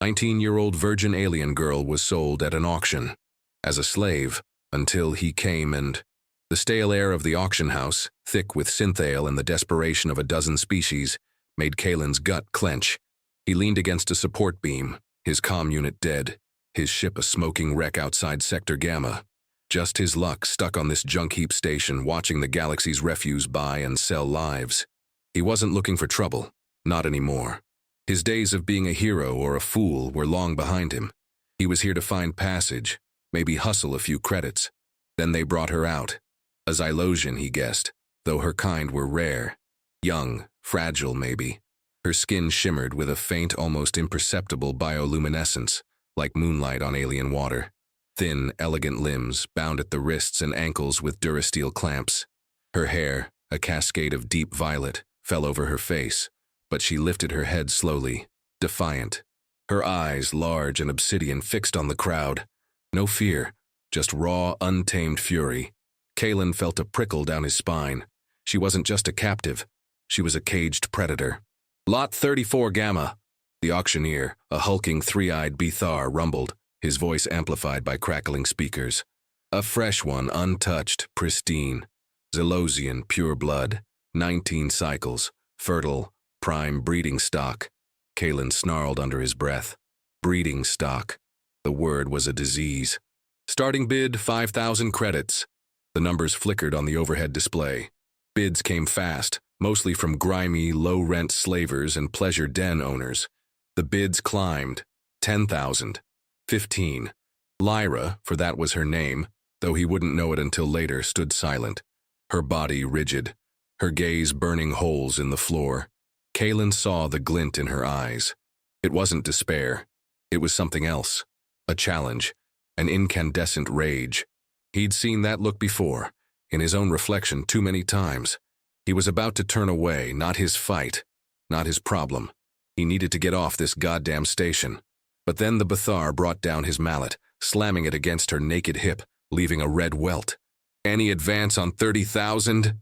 19-year-old virgin alien girl was sold at an auction as a slave until he came and... The stale air of the auction house, thick with synthale and the desperation of a dozen species, made Kalen's gut clench. He leaned against a support beam, his comm unit dead, his ship a smoking wreck outside Sector Gamma. Just his luck stuck on this junk heap station watching the galaxy's refuse buy and sell lives. He wasn't looking for trouble, not anymore. His days of being a hero or a fool were long behind him. He was here to find passage, maybe hustle a few credits. Then they brought her out. A Xylosian, he guessed, though her kind were rare. Young, fragile maybe. Her skin shimmered with a faint, almost imperceptible bioluminescence, like moonlight on alien water. Thin, elegant limbs, bound at the wrists and ankles with durasteel clamps. Her hair, a cascade of deep violet, fell over her face, but she lifted her head slowly, defiant. Her eyes, large and obsidian, fixed on the crowd. No fear, just raw, untamed fury. Kalen felt a prickle down his spine. She wasn't just a captive. She was a caged predator. Lot 34 Gamma. The auctioneer, a hulking three-eyed Bethar, rumbled, his voice amplified by crackling speakers. A fresh one, untouched, pristine. Xylosian, pure blood. 19 cycles. Fertile, prime breeding stock. Kalen snarled under his breath. Breeding stock. The word was a disease. Starting bid, 5,000 credits. The numbers flickered on the overhead display. Bids came fast, mostly from grimy, low-rent slavers and pleasure den owners. The bids climbed. 10,000. 15. Lyra, for that was her name, though he wouldn't know it until later, stood silent, her body rigid, her gaze burning holes in the floor. Kalen saw the glint in her eyes. It wasn't despair. It was something else. A challenge. An incandescent rage. He'd seen that look before, in his own reflection too many times. He was about to turn away, not his fight, not his problem. He needed to get off this goddamn station. But then the Bethar brought down his mallet, slamming it against her naked hip, leaving a red welt. Any advance on 30,000?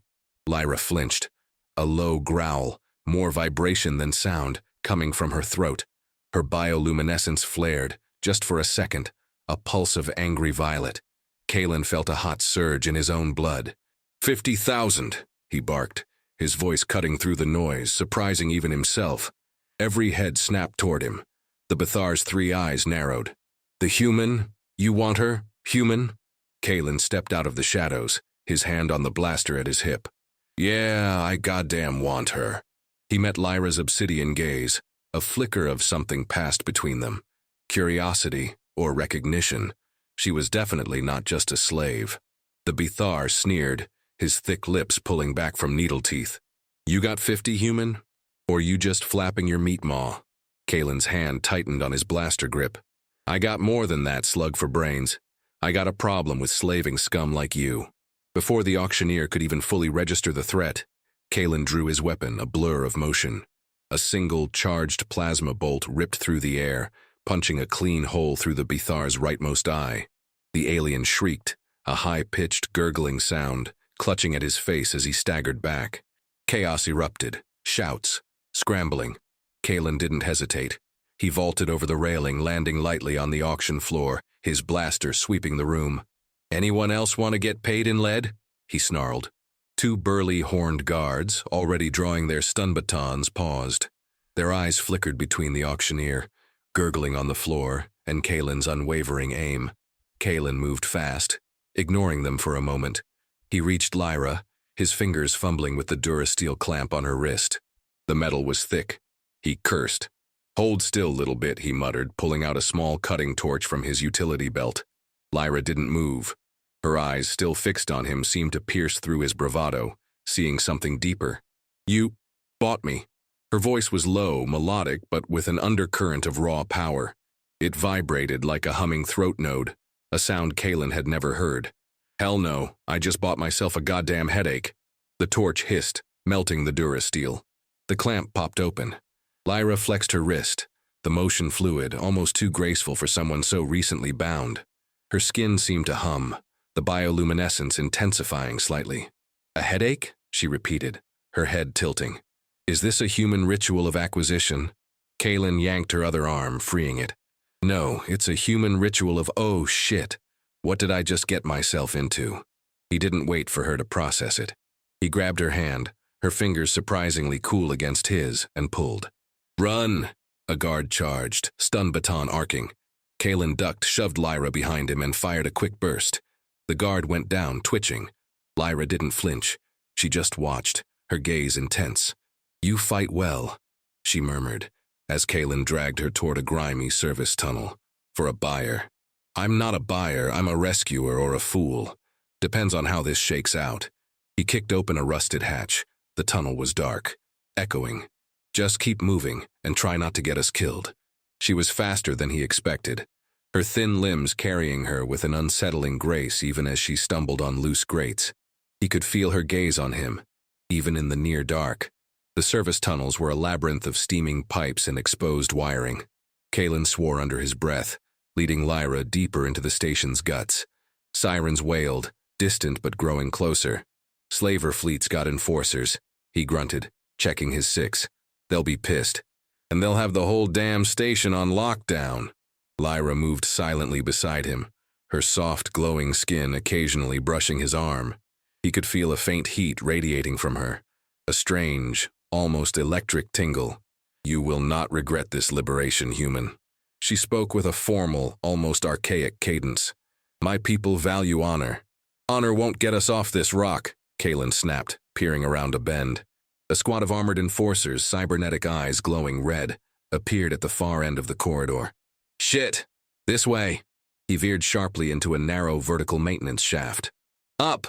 Lyra flinched. A low growl, more vibration than sound, coming from her throat. Her bioluminescence flared, just for a second, a pulse of angry violet. Kalen felt a hot surge in his own blood. 50,000, he barked, his voice cutting through the noise, surprising even himself. Every head snapped toward him. The Bethar's three eyes narrowed. The human? You want her? Human? Kalen stepped out of the shadows, his hand on the blaster at his hip. Yeah, I goddamn want her. He met Lyra's obsidian gaze. A flicker of something passed between them. Curiosity, or recognition. She was definitely not just a slave. The Bethar sneered, his thick lips pulling back from needle teeth. You got 50, human? Or you just flapping your meat maw? Kalen's hand tightened on his blaster grip. I got more than that, slug for brains. I got a problem with slaving scum like you. Before the auctioneer could even fully register the threat, Kalen drew his weapon, a blur of motion. A single charged plasma bolt ripped through the air, punching a clean hole through the Bethar's rightmost eye. The alien shrieked, a high-pitched, gurgling sound, clutching at his face as he staggered back. Chaos erupted, shouts, scrambling. Kalen didn't hesitate. He vaulted over the railing, landing lightly on the auction floor, his blaster sweeping the room. Anyone else want to get paid in lead? He snarled. Two burly horned guards, already drawing their stun batons, paused. Their eyes flickered between the auctioneer, gurgling on the floor, and Kalen's unwavering aim. Kalen moved fast, ignoring them for a moment. He reached Lyra, his fingers fumbling with the durasteel clamp on her wrist. The metal was thick. He cursed. Hold still, little bit, he muttered, pulling out a small cutting torch from his utility belt. Lyra didn't move. Her eyes, still fixed on him, seemed to pierce through his bravado, seeing something deeper. You bought me. Her voice was low, melodic, but with an undercurrent of raw power. It vibrated like a humming throat node, a sound Kalen had never heard. Hell no, I just bought myself a goddamn headache. The torch hissed, melting the durasteel. The clamp popped open. Lyra flexed her wrist, the motion fluid, almost too graceful for someone so recently bound. Her skin seemed to hum, the bioluminescence intensifying slightly. A headache? She repeated, her head tilting. Is this a human ritual of acquisition? Kaylin yanked her other arm, freeing it. No, it's a human ritual of oh shit. What did I just get myself into? He didn't wait for her to process it. He grabbed her hand, her fingers surprisingly cool against his, and pulled. Run! A guard charged, stun baton arcing. Kaylin ducked, shoved Lyra behind him, and fired a quick burst. The guard went down, twitching. Lyra didn't flinch. She just watched, her gaze intense. You fight well, she murmured, as Kaylin dragged her toward a grimy service tunnel. For a buyer. I'm not a buyer, I'm a rescuer or a fool. Depends on how this shakes out. He kicked open a rusted hatch. The tunnel was dark, echoing. Just keep moving and try not to get us killed. She was faster than he expected, her thin limbs carrying her with an unsettling grace even as she stumbled on loose grates. He could feel her gaze on him, even in the near dark. The service tunnels were a labyrinth of steaming pipes and exposed wiring. Kaylin swore under his breath, leading Lyra deeper into the station's guts. Sirens wailed, distant but growing closer. Slaver fleets got enforcers, he grunted, checking his six. They'll be pissed. And they'll have the whole damn station on lockdown. Lyra moved silently beside him, her soft, glowing skin occasionally brushing his arm. He could feel a faint heat radiating from her, a strange, almost electric tingle. You will not regret this liberation, human. She spoke with a formal, almost archaic cadence. My people value honor. Honor won't get us off this rock, Kaylin snapped, peering around a bend. A squad of armored enforcers, cybernetic eyes glowing red, appeared at the far end of the corridor. Shit! This way! He veered sharply into a narrow vertical maintenance shaft. Up!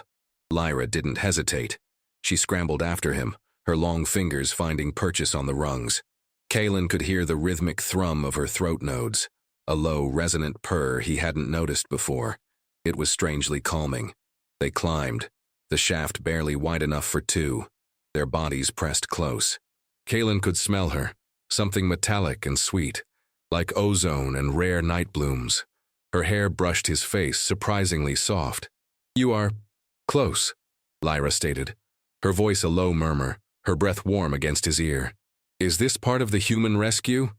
Lyra didn't hesitate. She scrambled after him, her long fingers finding purchase on the rungs. Kaylin could hear the rhythmic thrum of her throat nodes, a low, resonant purr he hadn't noticed before. It was strangely calming. They climbed, the shaft barely wide enough for two. Their bodies pressed close. Kaylin could smell her, something metallic and sweet, like ozone and rare night blooms. Her hair brushed his face, surprisingly soft. You are close, Lyra stated, her voice a low murmur, her breath warm against his ear. Is this part of the human rescue?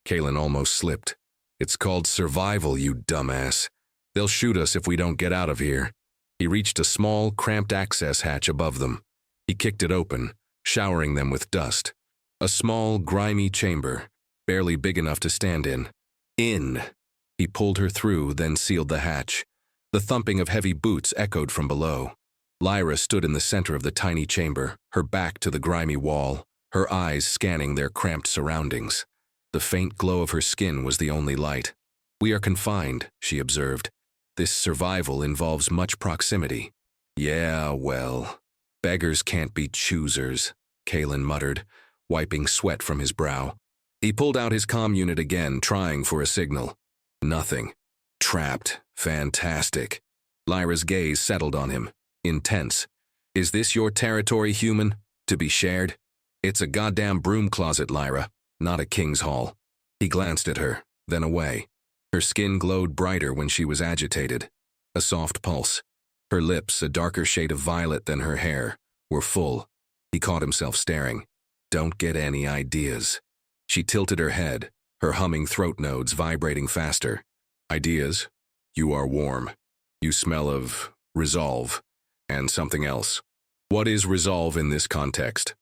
Kaylin almost slipped. It's called survival, you dumbass. They'll shoot us if we don't get out of here. He reached a small, cramped access hatch above them. He kicked it open, showering them with dust. A small, grimy chamber, barely big enough to stand in. In! He pulled her through, then sealed the hatch. The thumping of heavy boots echoed from below. Lyra stood in the center of the tiny chamber, her back to the grimy wall, her eyes scanning their cramped surroundings. The faint glow of her skin was the only light. We are confined, she observed. This survival involves much proximity. Yeah, well, beggars can't be choosers, Kaylin muttered, wiping sweat from his brow. He pulled out his comm unit again, trying for a signal. Nothing. Trapped. Fantastic. Lyra's gaze settled on him, intense. Is this your territory, human? To be shared? It's a goddamn broom closet, Lyra, not a king's hall. He glanced at her, then away. Her skin glowed brighter when she was agitated. A soft pulse. Her lips, a darker shade of violet than her hair, were full. He caught himself staring. Don't get any ideas. She tilted her head, her humming throat nodes vibrating faster. Ideas? You are warm. You smell of resolve and something else. What is resolve in this context?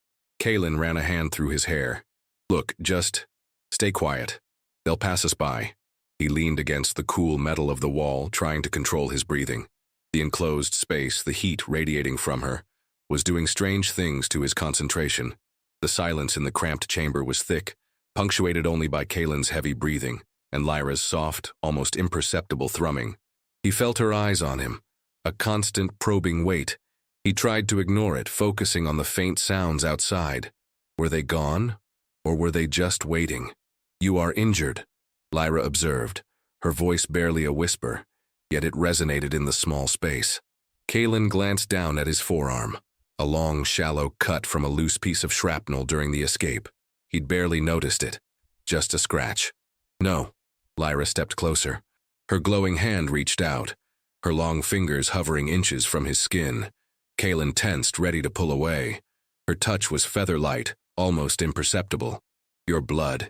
Kaylin ran a hand through his hair. Look, just stay quiet. They'll pass us by. He leaned against the cool metal of the wall, trying to control his breathing. The enclosed space, the heat radiating from her, was doing strange things to his concentration. The silence in the cramped chamber was thick, punctuated only by Kaylin's heavy breathing and Lyra's soft, almost imperceptible thrumming. He felt her eyes on him, a constant probing weight. He tried to ignore it, focusing on the faint sounds outside. Were they gone, or were they just waiting? You are injured, Lyra observed, her voice barely a whisper, yet it resonated in the small space. Kaylin glanced down at his forearm, a long, shallow cut from a loose piece of shrapnel during the escape. He'd barely noticed it. Just a scratch. No. Lyra stepped closer. Her glowing hand reached out, her long fingers hovering inches from his skin. Kaylin tensed, ready to pull away. Her touch was feather-light, almost imperceptible. Your blood.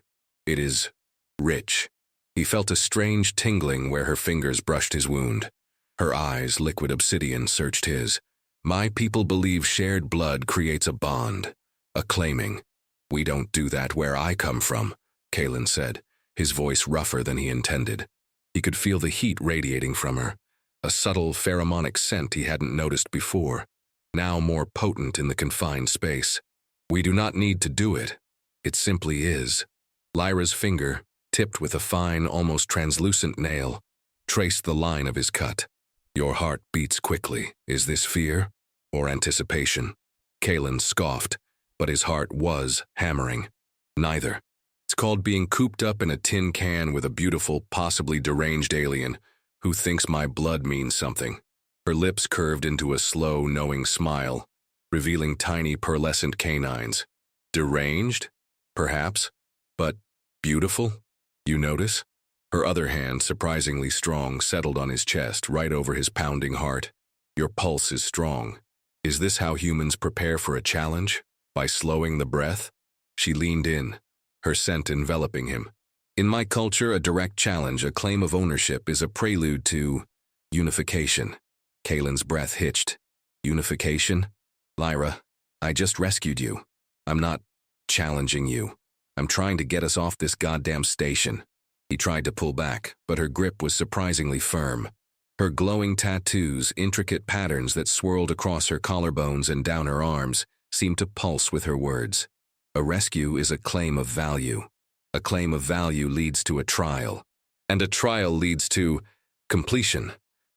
It is rich. He felt a strange tingling where her fingers brushed his wound. Her eyes, liquid obsidian, searched his. My people believe shared blood creates a bond, a claiming. We don't do that where I come from, Kalen said, his voice rougher than he intended. He could feel the heat radiating from her, a subtle pheromonic scent he hadn't noticed before, now more potent in the confined space. We do not need to do it. It simply is. Lyra's finger, tipped with a fine, almost translucent nail, traced the line of his cut. Your heart beats quickly. Is this fear or anticipation? Kalen scoffed, but his heart was hammering. Neither. It's called being cooped up in a tin can with a beautiful, possibly deranged alien who thinks my blood means something. Her lips curved into a slow, knowing smile, revealing tiny pearlescent canines. Deranged? Perhaps. But beautiful? You notice? Her other hand, surprisingly strong, settled on his chest, right over his pounding heart. Your pulse is strong. Is this how humans prepare for a challenge? By slowing the breath? She leaned in, her scent enveloping him. In my culture, a direct challenge, a claim of ownership, is a prelude to unification. Kalen's breath hitched. Unification? Lyra, I just rescued you. I'm not challenging you. I'm trying to get us off this goddamn station. He tried to pull back, but her grip was surprisingly firm. Her glowing tattoos, intricate patterns that swirled across her collarbones and down her arms, seemed to pulse with her words. A rescue is a claim of value. A claim of value leads to a trial. And a trial leads to completion.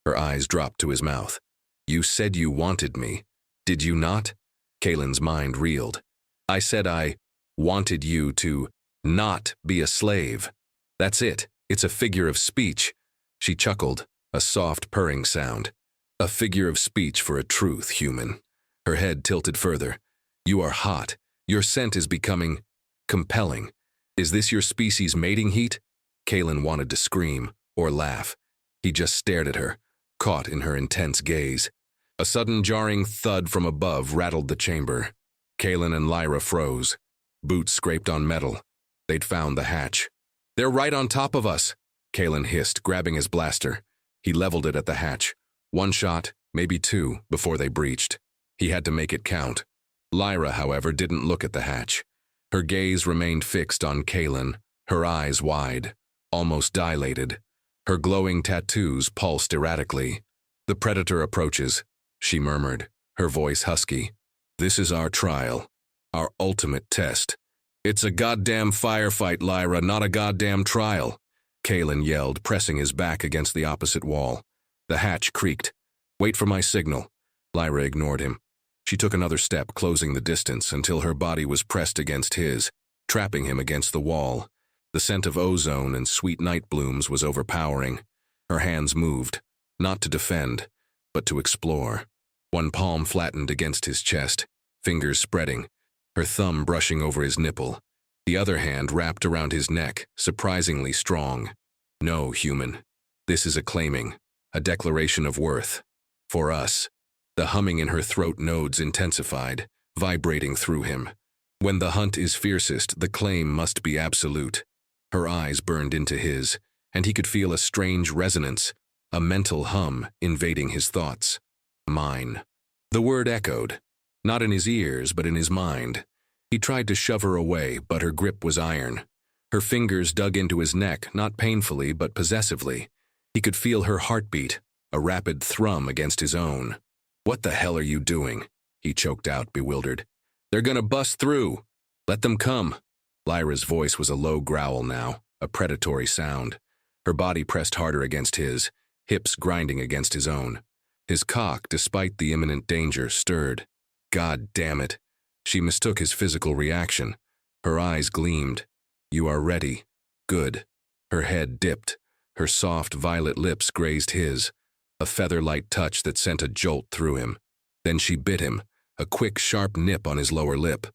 Her eyes dropped to his mouth. You said you wanted me. Did you not? Kalen's mind reeled. I said I wanted you to not be a slave. That's it. It's a figure of speech. She chuckled, a soft purring sound. A figure of speech for a truth, human. Her head tilted further. You are hot. Your scent is becoming compelling. Is this your species' mating heat? Kalen wanted to scream or laugh. He just stared at her, caught in her intense gaze. A sudden jarring thud from above rattled the chamber. Kalen and Lyra froze. Boots scraped on metal. They'd found the hatch. They're right on top of us, Kalen hissed, grabbing his blaster. He leveled it at the hatch. One shot, maybe two, before they breached. He had to make it count. Lyra, however, didn't look at the hatch. Her gaze remained fixed on Kalen, her eyes wide, almost dilated. Her glowing tattoos pulsed erratically. The predator approaches, she murmured, her voice husky. This is our trial, our ultimate test. It's a goddamn firefight, Lyra, not a goddamn trial, Kalen yelled, pressing his back against the opposite wall. The hatch creaked. Wait for my signal. Lyra ignored him. She took another step, closing the distance until her body was pressed against his, trapping him against the wall. The scent of ozone and sweet night blooms was overpowering. Her hands moved, not to defend, but to explore. One palm flattened against his chest, fingers spreading, her thumb brushing over his nipple. The other hand wrapped around his neck, surprisingly strong. No, human. This is a claiming, a declaration of worth. For us. The humming in her throat nodes intensified, vibrating through him. When the hunt is fiercest, the claim must be absolute. Her eyes burned into his, and he could feel a strange resonance, a mental hum invading his thoughts. Mine. The word echoed, not in his ears but in his mind. He tried to shove her away, but her grip was iron. Her fingers dug into his neck, not painfully but possessively. He could feel her heartbeat, a rapid thrum against his own. What the hell are you doing? He choked out, bewildered. They're gonna bust through. Let them come. Lyra's voice was a low growl now, a predatory sound. Her body pressed harder against his, hips grinding against his own. His cock, despite the imminent danger, stirred. God damn it. She mistook his physical reaction. Her eyes gleamed. You are ready. Good. Her head dipped. Her soft violet lips grazed his, a feather-light touch that sent a jolt through him. Then she bit him, a quick, sharp nip on his lower lip.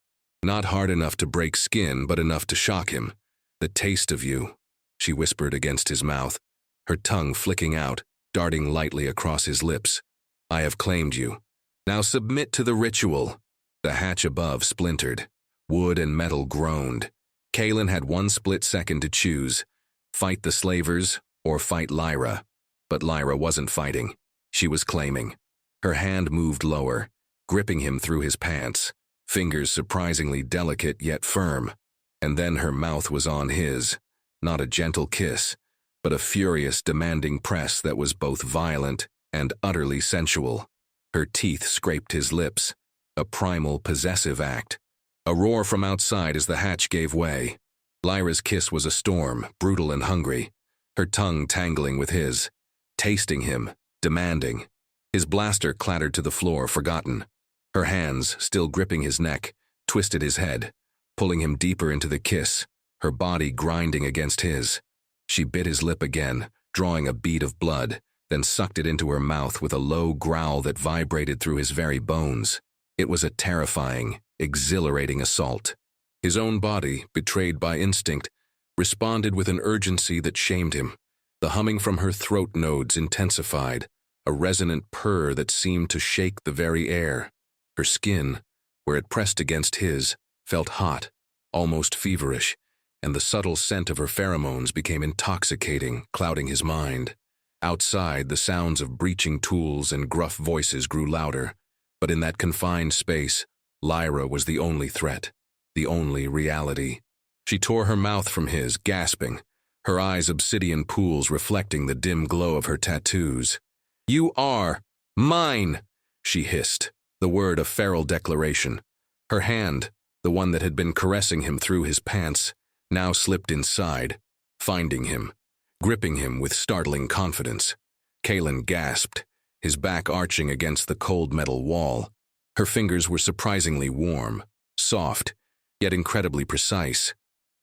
Not hard enough to break skin, but enough to shock him. The taste of you, she whispered against his mouth, her tongue flicking out, darting lightly across his lips. I have claimed you. Now submit to the ritual. The hatch above splintered. Wood and metal groaned. Kalen had one split second to choose: fight the slavers or fight Lyra. But Lyra wasn't fighting. She was claiming. Her hand moved lower, gripping him through his pants, fingers surprisingly delicate yet firm. And then her mouth was on his, not a gentle kiss, but a furious, demanding press that was both violent and utterly sensual. Her teeth scraped his lips, a primal, possessive act. A roar from outside as the hatch gave way. Lyra's kiss was a storm, brutal and hungry, her tongue tangling with his, tasting him, demanding. His blaster clattered to the floor, forgotten. Her hands, still gripping his neck, twisted his head, pulling him deeper into the kiss, her body grinding against his. She bit his lip again, drawing a bead of blood, then sucked it into her mouth with a low growl that vibrated through his very bones. It was a terrifying, exhilarating assault. His own body, betrayed by instinct, responded with an urgency that shamed him. The humming from her throat nodes intensified, a resonant purr that seemed to shake the very air. Her skin, where it pressed against his, felt hot, almost feverish, and the subtle scent of her pheromones became intoxicating, clouding his mind. Outside, the sounds of breaching tools and gruff voices grew louder, but in that confined space, Lyra was the only threat, the only reality. She tore her mouth from his, gasping, her eyes obsidian pools reflecting the dim glow of her tattoos. "You are mine," she hissed, the word a feral declaration. Her hand, the one that had been caressing him through his pants, now slipped inside, finding him, gripping him with startling confidence. Kalen gasped, his back arching against the cold metal wall. Her fingers were surprisingly warm, soft, yet incredibly precise,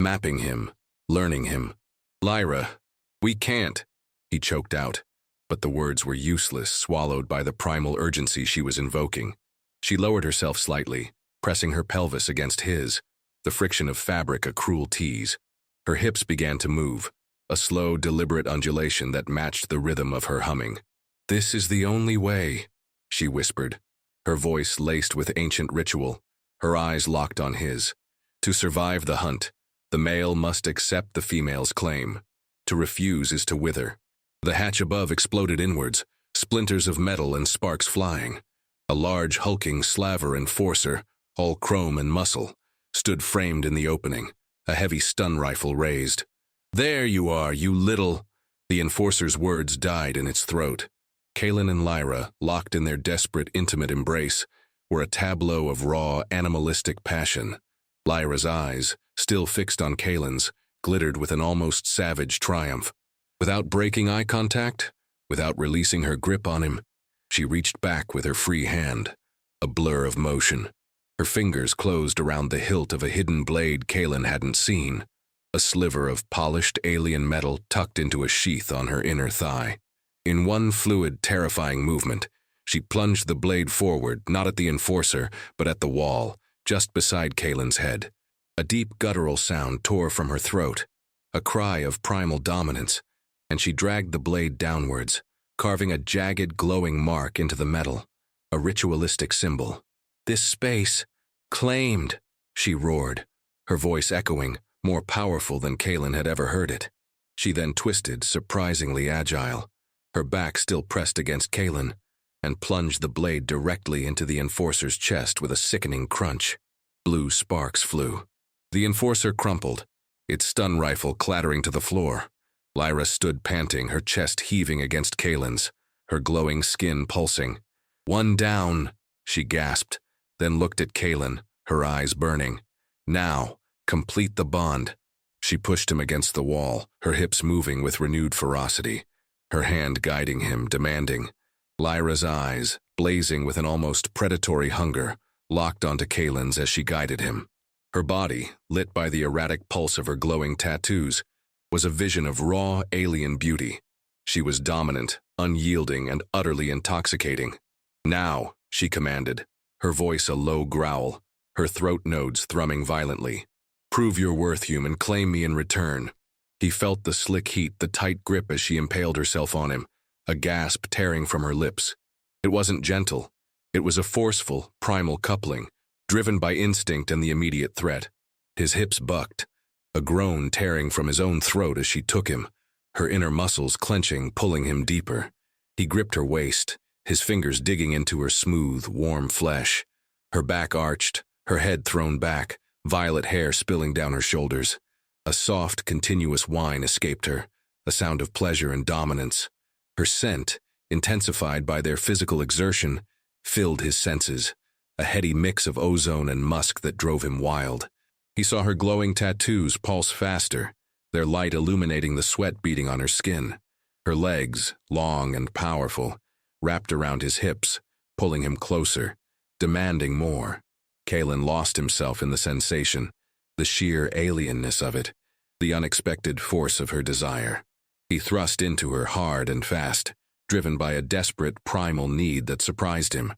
mapping him, learning him. "Lyra, we can't," he choked out, but the words were useless, swallowed by the primal urgency she was invoking. She lowered herself slightly, pressing her pelvis against his, the friction of fabric a cruel tease. Her hips began to move, a slow, deliberate undulation that matched the rhythm of her humming. "This is the only way," she whispered, her voice laced with ancient ritual, her eyes locked on his. To survive the hunt, the male must accept the female's claim. To refuse is to wither. The hatch above exploded inwards, splinters of metal and sparks flying. A large, hulking slaver enforcer, all chrome and muscle, stood framed in the opening, a heavy stun rifle raised. "There you are, you little—" The enforcer's words died in its throat. Kalen and Lyra, locked in their desperate, intimate embrace, were a tableau of raw, animalistic passion. Lyra's eyes, still fixed on Kalen's, glittered with an almost savage triumph. Without breaking eye contact, without releasing her grip on him, she reached back with her free hand, a blur of motion. Her fingers closed around the hilt of a hidden blade Kalen hadn't seen, a sliver of polished alien metal tucked into a sheath on her inner thigh. In one fluid, terrifying movement, she plunged the blade forward, not at the enforcer, but at the wall, just beside Kalen's head. A deep guttural sound tore from her throat, a cry of primal dominance, and she dragged the blade downwards, carving a jagged, glowing mark into the metal, a ritualistic symbol. "This space, claimed," she roared, her voice echoing, more powerful than Kalen had ever heard it. She then twisted, surprisingly agile, her back still pressed against Kalen, and plunged the blade directly into the enforcer's chest with a sickening crunch. Blue sparks flew. The enforcer crumpled, its stun rifle clattering to the floor. Lyra stood panting, her chest heaving against Kalen's, her glowing skin pulsing. "One down," she gasped, then looked at Kalen, her eyes burning. "Now, complete the bond." She pushed him against the wall, her hips moving with renewed ferocity, her hand guiding him, demanding. Lyra's eyes, blazing with an almost predatory hunger, locked onto Kalen's as she guided him. Her body, lit by the erratic pulse of her glowing tattoos, was a vision of raw, alien beauty. She was dominant, unyielding, and utterly intoxicating. "Now," she commanded, her voice a low growl, her throat nodes thrumming violently. "Prove your worth, human, claim me in return." He felt the slick heat, the tight grip as she impaled herself on him, a gasp tearing from her lips. It wasn't gentle. It was a forceful, primal coupling, driven by instinct and the immediate threat. His hips bucked, a groan tearing from his own throat as she took him, her inner muscles clenching, pulling him deeper. He gripped her waist, his fingers digging into her smooth, warm flesh. Her back arched, her head thrown back, violet hair spilling down her shoulders. A soft, continuous whine escaped her, a sound of pleasure and dominance. Her scent, intensified by their physical exertion, filled his senses, a heady mix of ozone and musk that drove him wild. He saw her glowing tattoos pulse faster, their light illuminating the sweat beading on her skin. Her legs, long and powerful, wrapped around his hips, pulling him closer, demanding more. Kalen lost himself in the sensation, the sheer alienness of it, the unexpected force of her desire. He thrust into her hard and fast, driven by a desperate, primal need that surprised him.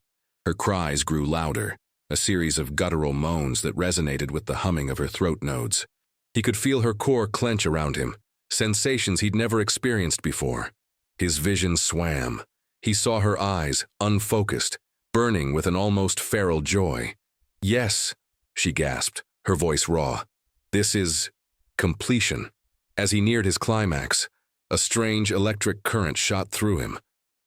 Her cries grew louder, a series of guttural moans that resonated with the humming of her throat nodes. He could feel her core clench around him, sensations he'd never experienced before. His vision swam. He saw her eyes, unfocused, burning with an almost feral joy. "Yes," she gasped, her voice raw. "This is completion." As he neared his climax, a strange electric current shot through him,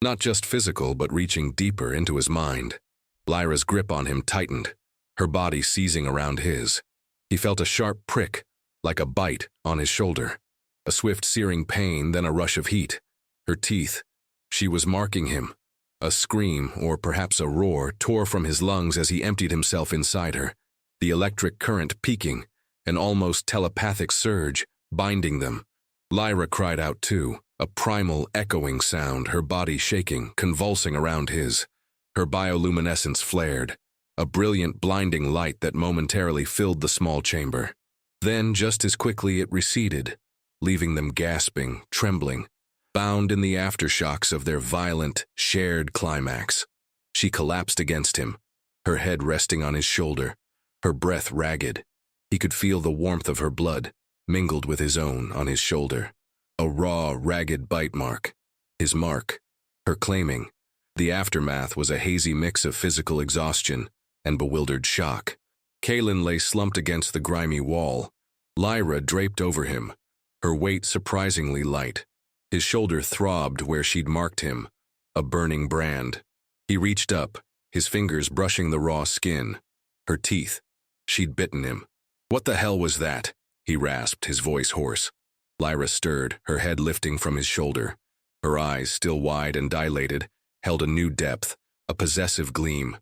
not just physical but reaching deeper into his mind. Lyra's grip on him tightened, her body seizing around his. He felt a sharp prick, like a bite, on his shoulder. A swift searing pain, then a rush of heat. Her teeth. She was marking him. A scream, or perhaps a roar, tore from his lungs as he emptied himself inside her, the electric current peaking, an almost telepathic surge, binding them. Lyra cried out too, a primal, echoing sound, her body shaking, convulsing around his. Her bioluminescence flared, a brilliant, blinding light that momentarily filled the small chamber. Then, just as quickly, it receded, leaving them gasping, trembling, bound in the aftershocks of their violent, shared climax. She collapsed against him, her head resting on his shoulder, her breath ragged. He could feel the warmth of her blood, mingled with his own on his shoulder. A raw, ragged bite mark. His mark. Her claiming. The aftermath was a hazy mix of physical exhaustion and bewildered shock. Kalen lay slumped against the grimy wall, Lyra draped over him, her weight surprisingly light. His shoulder throbbed where she'd marked him, a burning brand. He reached up, his fingers brushing the raw skin. Her teeth. She'd bitten him. "What the hell was that?" he rasped, his voice hoarse. Lyra stirred, her head lifting from his shoulder. Her eyes, still wide and dilated, held a new depth, a possessive gleam.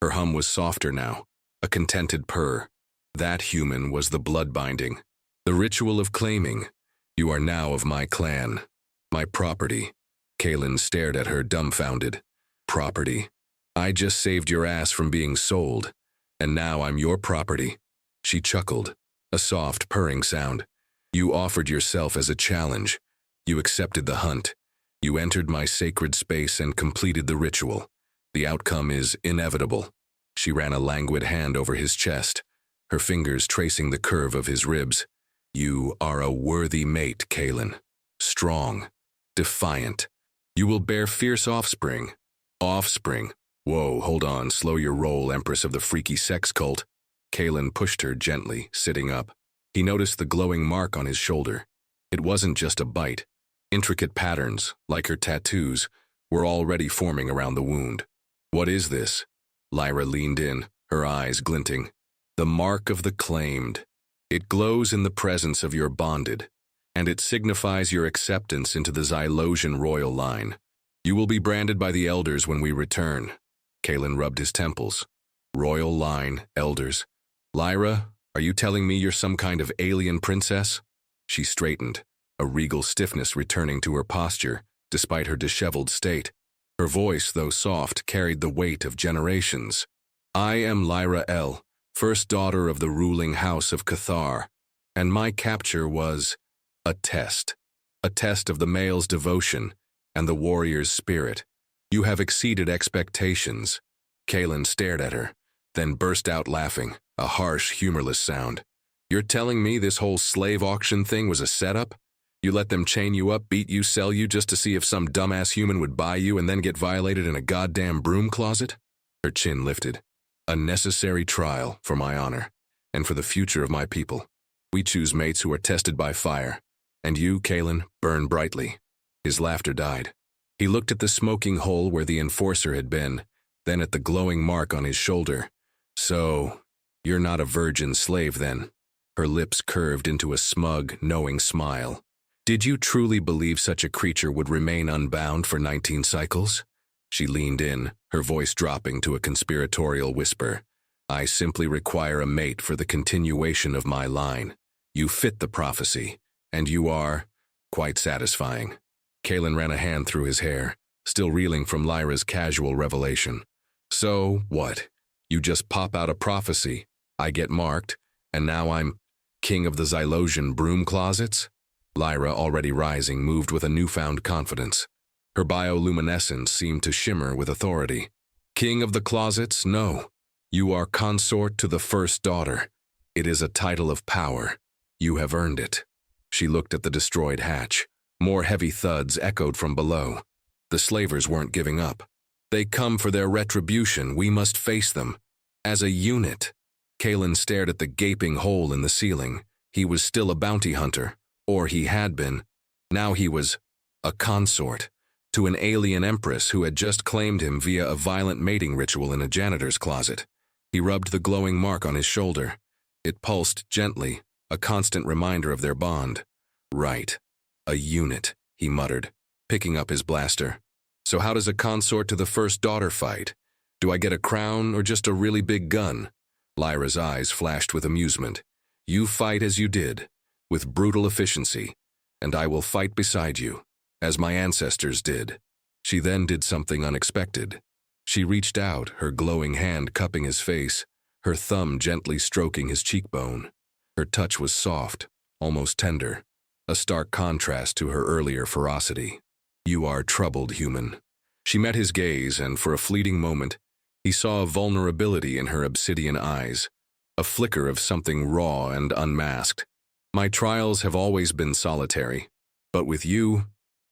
Her hum was softer now, a contented purr. That human was the blood binding. The ritual of claiming. "You are now of my clan. My property." Kalen stared at her, dumbfounded. "Property? I just saved your ass from being sold, and now I'm your property." She chuckled, a soft, purring sound. "You offered yourself as a challenge. You accepted the hunt. You entered my sacred space and completed the ritual. The outcome is inevitable." She ran a languid hand over his chest, her fingers tracing the curve of his ribs. "You are a worthy mate, Kalen. Strong, defiant. You will bear fierce offspring." "Offspring? Whoa, hold on, slow your roll, Empress of the freaky sex cult." Kalen pushed her gently, sitting up. He noticed the glowing mark on his shoulder. It wasn't just a bite. Intricate patterns, like her tattoos, were already forming around the wound. "What is this?" Lyra leaned in, her eyes glinting. "The mark of the claimed. It glows in the presence of your bonded, and it signifies your acceptance into the Xylosian royal line. You will be branded by the elders when we return." Kalen rubbed his temples. "Royal line, elders. Lyra, are you telling me you're some kind of alien princess?" She straightened, a regal stiffness returning to her posture, despite her disheveled state. Her voice, though soft, carried the weight of generations. "I am Lyra El, first daughter of the ruling house of Cathar, and my capture was a test of the male's devotion and the warrior's spirit. You have exceeded expectations." Kalen stared at her, then burst out laughing, a harsh, humorless sound. "You're telling me this whole slave auction thing was a setup? You let them chain you up, beat you, sell you just to see if some dumbass human would buy you and then get violated in a goddamn broom closet?" Her chin lifted. "A necessary trial for my honor and for the future of my people. We choose mates who are tested by fire. And you, Kalen, burn brightly." His laughter died. He looked at the smoking hole where the enforcer had been, then at the glowing mark on his shoulder. "So, you're not a virgin slave then?" Her lips curved into a smug, knowing smile. "Did you truly believe such a creature would remain unbound for 19 cycles?" She leaned in, her voice dropping to a conspiratorial whisper. "I simply require a mate for the continuation of my line. You fit the prophecy, and you are quite satisfying." Kalen ran a hand through his hair, still reeling from Lyra's casual revelation. "So, what? You just pop out a prophecy, I get marked, and now I'm king of the Xylosian broom closets?" Lyra, already rising, moved with a newfound confidence. Her bioluminescence seemed to shimmer with authority. "King of the closets? No. You are consort to the first daughter. It is a title of power. You have earned it." She looked at the destroyed hatch. More heavy thuds echoed from below. The slavers weren't giving up. "They come for their retribution. We must face them. As a unit." Kalen stared at the gaping hole in the ceiling. He was still a bounty hunter, or he had been. Now he was a consort to an alien empress who had just claimed him via a violent mating ritual in a janitor's closet. He rubbed the glowing mark on his shoulder. It pulsed gently, a constant reminder of their bond. "Right. A unit," he muttered, picking up his blaster. "So how does a consort to the first daughter fight? Do I get a crown or just a really big gun?" Lyra's eyes flashed with amusement. "You fight as you did, with brutal efficiency, and I will fight beside you, as my ancestors did." She then did something unexpected. She reached out, her glowing hand cupping his face, her thumb gently stroking his cheekbone. Her touch was soft, almost tender, a stark contrast to her earlier ferocity. "You are troubled, human." She met his gaze, and for a fleeting moment, he saw a vulnerability in her obsidian eyes, a flicker of something raw and unmasked. "My trials have always been solitary, but with you,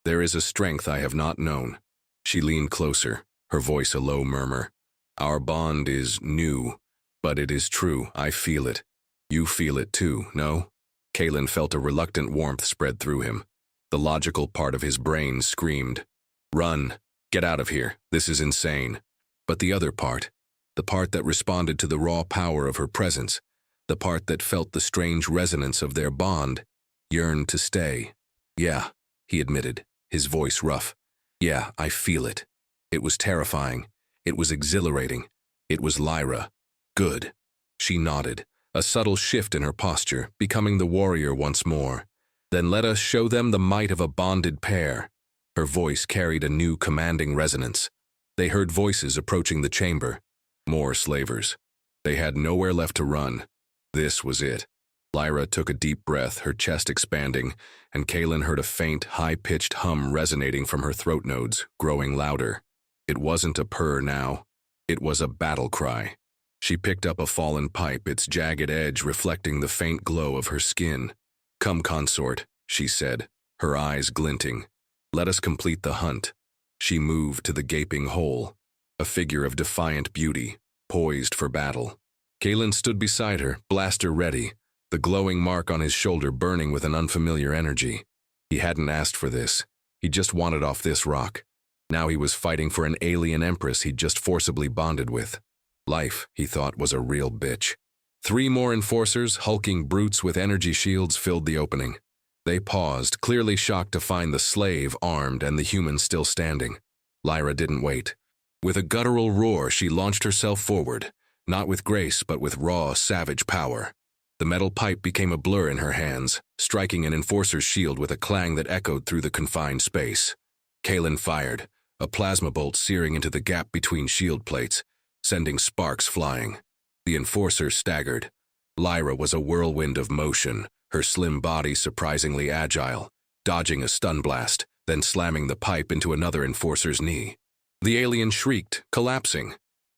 there is a strength I have not known." She leaned closer, her voice a low murmur. "Our bond is new, but it is true. I feel it. You feel it too, no?" Kalen felt a reluctant warmth spread through him. The logical part of his brain screamed, "Run, get out of here, this is insane." But the other part, the part that responded to the raw power of her presence, the part that felt the strange resonance of their bond, yearned to stay. "Yeah," he admitted, his voice rough. "Yeah, I feel it." It was terrifying. It was exhilarating. It was Lyra. "Good." She nodded, a subtle shift in her posture, becoming the warrior once more. "Then let us show them the might of a bonded pair." Her voice carried a new commanding resonance. They heard voices approaching the chamber. More slavers. They had nowhere left to run. This was it. Lyra took a deep breath, her chest expanding, and Kalen heard a faint, high-pitched hum resonating from her throat nodes, growing louder. It wasn't a purr now. It was a battle cry. She picked up a fallen pipe, its jagged edge reflecting the faint glow of her skin. "Come, consort," she said, her eyes glinting. "Let us complete the hunt." She moved to the gaping hole, a figure of defiant beauty, poised for battle. Kalen stood beside her, blaster ready, the glowing mark on his shoulder burning with an unfamiliar energy. He hadn't asked for this. He just wanted off this rock. Now he was fighting for an alien empress he'd just forcibly bonded with. Life, he thought, was a real bitch. 3 more enforcers, hulking brutes with energy shields, filled the opening. They paused, clearly shocked to find the slave armed and the human still standing. Lyra didn't wait. With a guttural roar, she launched herself forward, not with grace but with raw, savage power. The metal pipe became a blur in her hands, striking an enforcer's shield with a clang that echoed through the confined space. Kalen fired, a plasma bolt searing into the gap between shield plates, sending sparks flying. The enforcer staggered. Lyra was a whirlwind of motion, her slim body surprisingly agile, dodging a stun blast, then slamming the pipe into another enforcer's knee. The alien shrieked, collapsing.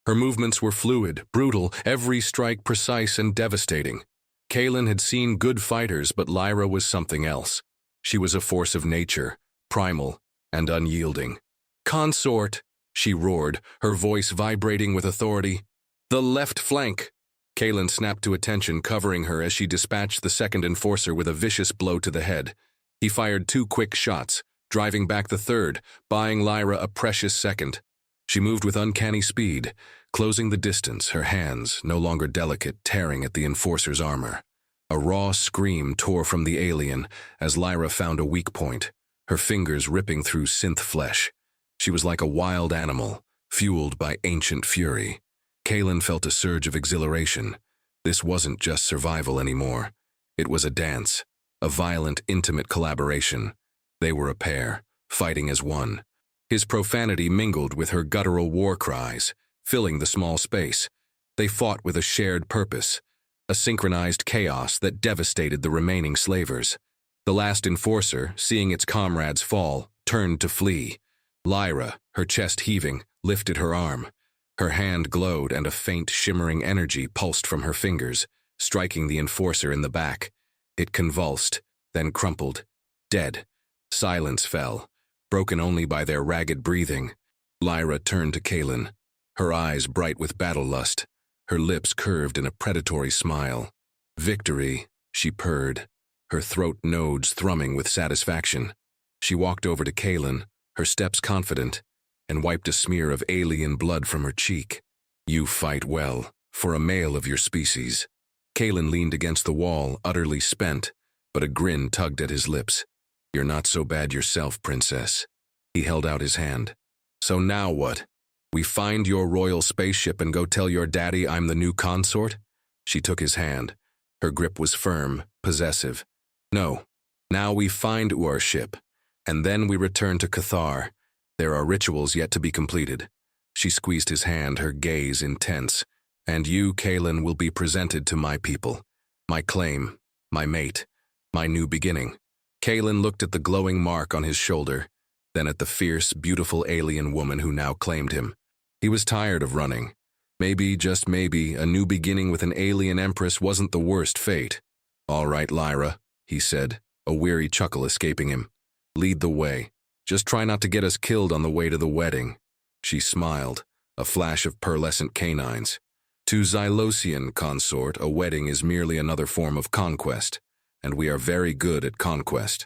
Her movements were fluid, brutal, every strike precise and devastating. Kalen had seen good fighters, but Lyra was something else. She was a force of nature, primal and unyielding. "Consort!" she roared, her voice vibrating with authority. "The left flank!" Kaelin snapped to attention, covering her as she dispatched the second enforcer with a vicious blow to the head. He fired 2 quick shots, driving back the third, buying Lyra a precious second. She moved with uncanny speed, closing the distance, her hands, no longer delicate, tearing at the enforcer's armor. A raw scream tore from the alien as Lyra found a weak point, her fingers ripping through synth flesh. She was like a wild animal, fueled by ancient fury. Kaelin felt a surge of exhilaration. This wasn't just survival anymore. It was a dance, a violent, intimate collaboration. They were a pair, fighting as one. His profanity mingled with her guttural war cries, filling the small space. They fought with a shared purpose, a synchronized chaos that devastated the remaining slavers. The last enforcer, seeing its comrades fall, turned to flee. Lyra, her chest heaving, lifted her arm. Her hand glowed and a faint, shimmering energy pulsed from her fingers, striking the enforcer in the back. It convulsed, then crumpled, dead. Silence fell, broken only by their ragged breathing. Lyra turned to Kaelin, her eyes bright with battle lust, her lips curved in a predatory smile. "Victory," she purred, her throat nodes thrumming with satisfaction. She walked over to Kaelin, her steps confident, and wiped a smear of alien blood from her cheek. "You fight well, for a male of your species." Kaelin leaned against the wall, utterly spent, but a grin tugged at his lips. "You're not so bad yourself, princess." He held out his hand. "So now what? We find your royal spaceship and go tell your daddy I'm the new consort?" She took his hand. Her grip was firm, possessive. "No. Now we find our ship, and then we return to Cathar. There are rituals yet to be completed." She squeezed his hand, her gaze intense. "And you, Kaelin, will be presented to my people. My claim, my mate, my new beginning." Kaelin looked at the glowing mark on his shoulder, then at the fierce, beautiful alien woman who now claimed him. He was tired of running. Maybe, just maybe, a new beginning with an alien empress wasn't the worst fate. "All right, Lyra," he said, a weary chuckle escaping him. "Lead the way. Just try not to get us killed on the way to the wedding." She smiled, a flash of pearlescent canines. "To Xylosian consort, a wedding is merely another form of conquest, and we are very good at conquest."